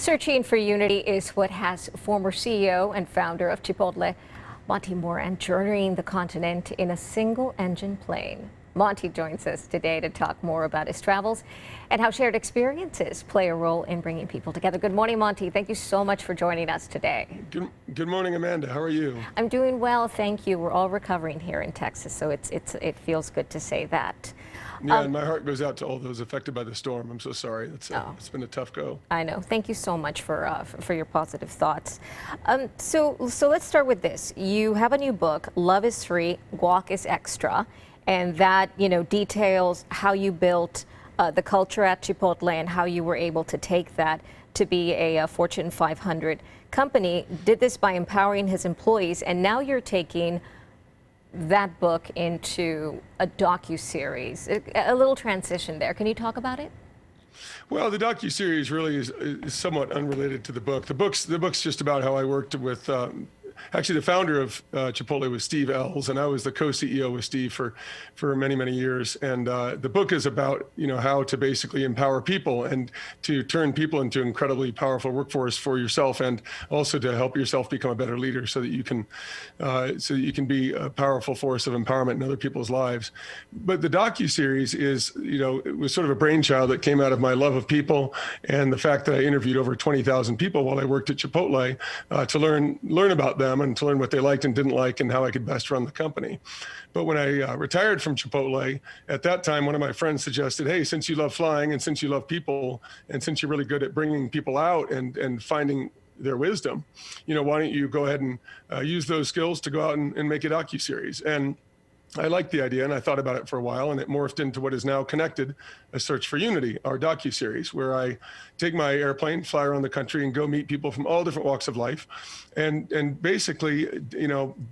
Searching for unity is what has former CEO and founder of Chipotle, Monty Moran, journeying the continent in a single-engine plane. Monty joins us today to talk more about his travels and how shared experiences play a role in bringing people together. Good morning, Monty. Thank you so much for joining us today. Good morning, Amanda. How are you? I'm doing well, thank you. We're all recovering here in Texas, so it feels good to say that. Yeah, and my heart goes out to all those affected by the storm. I'm so sorry. It's been a tough go. I know. Thank you so much for your positive thoughts. So let's start with this. You have a new book, Love is Free, Guac is Extra, and that details how you built the culture at Chipotle and how you were able to take that to be a Fortune 500 company. Did this by empowering his employees, and now you're taking that book into a docuseries. A little transition there. Can you talk about it? Well, the docuseries really is somewhat unrelated to the book. The book's just about how I worked with. Actually, the founder of Chipotle was Steve Ells, and I was the co-CEO with Steve for many, many years. And the book is about how to basically empower people and to turn people into incredibly powerful workforce for yourself, and also to help yourself become a better leader, so that you can be a powerful force of empowerment in other people's lives. But the docuseries is it was sort of a brainchild that came out of my love of people and the fact that I interviewed over 20,000 people while I worked at Chipotle to learn about them and to learn what they liked and didn't like and how I could best run the company. But when I retired from Chipotle, at that time, one of my friends suggested, hey, since you love flying and since you love people and since you're really good at bringing people out and finding their wisdom, why don't you go ahead and use those skills to go out and make a docuseries? And I liked the idea, and I thought about it for a while, and it morphed into what is now Connected, A Search for Unity, our docuseries, where I take my airplane, fly around the country, and go meet people from all different walks of life, and basically,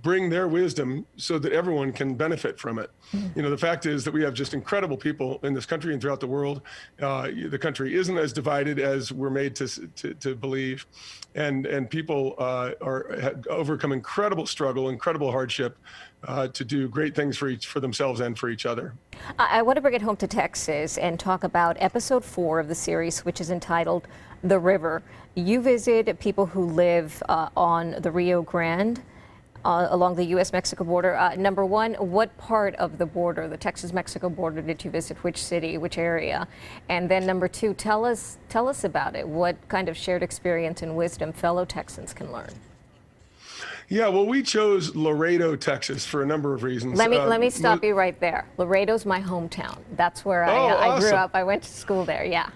bring their wisdom so that everyone can benefit from it. The fact is that we have just incredible people in this country and throughout the world. The country isn't as divided as we're made to believe, and people have overcome incredible struggle, incredible hardship, to do great things for themselves and for each other. I want to bring it home to Texas and talk about episode 4 of the series, which is entitled The River. You visit people who live on the Rio Grande along the U.S.-Mexico border. Number one, what part of the border, the Texas-Mexico border, did you visit? Which city, which area? And then number two, tell us about it. What kind of shared experience and wisdom fellow Texans can learn? Yeah, well, we chose Laredo, Texas, for a number of reasons. Let me stop you right there. Laredo's my hometown. That's where I grew up. I went to school there. Yeah.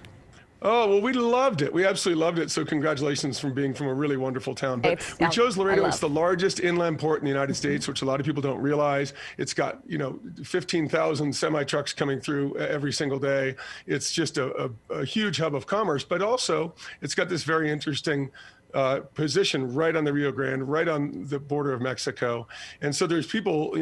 Oh, well, we loved it. We absolutely loved it. So congratulations from being from a really wonderful town. But we chose Laredo. It's the largest inland port in the United States, which a lot of people don't realize. It's got, 15,000 semi-trucks coming through every single day. It's just a huge hub of commerce, but also it's got this very interesting position right on the Rio Grande, right on the border of Mexico. And so there's people,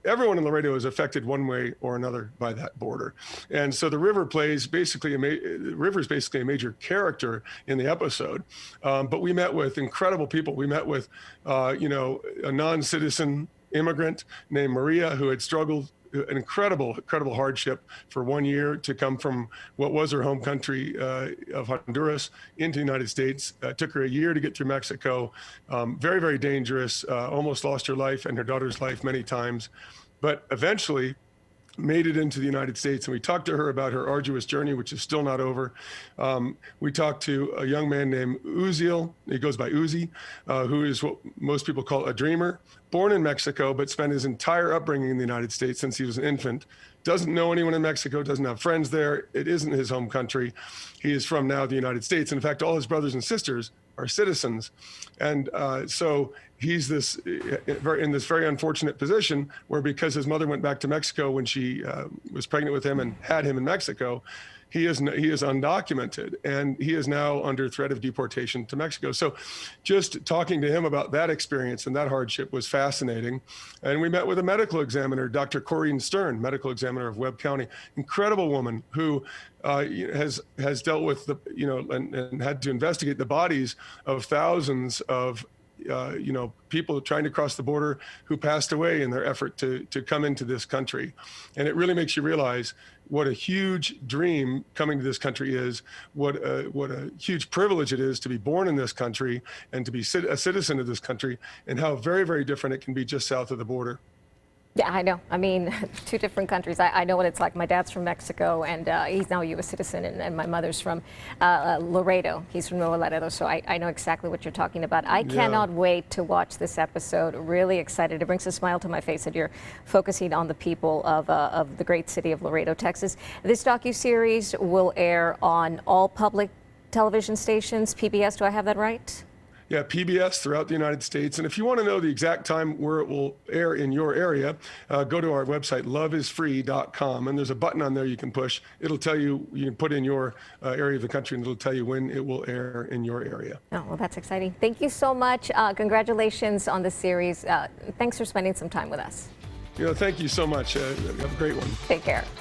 everyone in Laredo is affected one way or another by that border. And so the river plays basically, the river is basically a major character in the episode. But we met with incredible people. We met with, a non-citizen immigrant named Maria, who had struggled an incredible hardship for 1 year to come from what was her home country of Honduras into the United States. It took her a year to get through Mexico. Very, very dangerous, almost lost her life and her daughter's life many times, but eventually made it into the United States. And we talked to her about her arduous journey, which is still not over. We talked to a young man named Uziel, he goes by Uzi, who is what most people call a dreamer, born in Mexico, but spent his entire upbringing in the United States since he was an infant. Doesn't know anyone in Mexico, doesn't have friends there. It isn't his home country. He is from now the United States. In fact, all his brothers and sisters are citizens. And so he's in this very unfortunate position where, because his mother went back to Mexico when she was pregnant with him and had him in Mexico, he is undocumented, and he is now under threat of deportation to Mexico. So just talking to him about that experience and that hardship was fascinating. And we met with a medical examiner, Dr. Corrine Stern, medical examiner of Webb County, incredible woman who has dealt with and had to investigate the bodies of thousands of people trying to cross the border who passed away in their effort to come into this country. And it really makes you realize what a huge dream coming to this country is, what a huge privilege it is to be born in this country and to be a citizen of this country, and how very, very different it can be just south of the border. Yeah, I know. I mean, two different countries. I know what it's like. My dad's from Mexico, and he's now a U.S. citizen, and my mother's from Laredo. He's from Nuevo Laredo, so I know exactly what you're talking about. I cannot wait to watch this episode. Really excited. It brings a smile to my face that you're focusing on the people of the great city of Laredo, Texas. This docuseries will air on all public television stations, PBS. Do I have that right? Yeah, PBS throughout the United States. And if you want to know the exact time where it will air in your area, go to our website, loveisfree.com. And there's a button on there you can push. It'll tell you, you can put in your area of the country, and it'll tell you when it will air in your area. Oh, well, that's exciting. Thank you so much. Congratulations on the series. Thanks for spending some time with us. Thank you so much. Have a great one. Take care.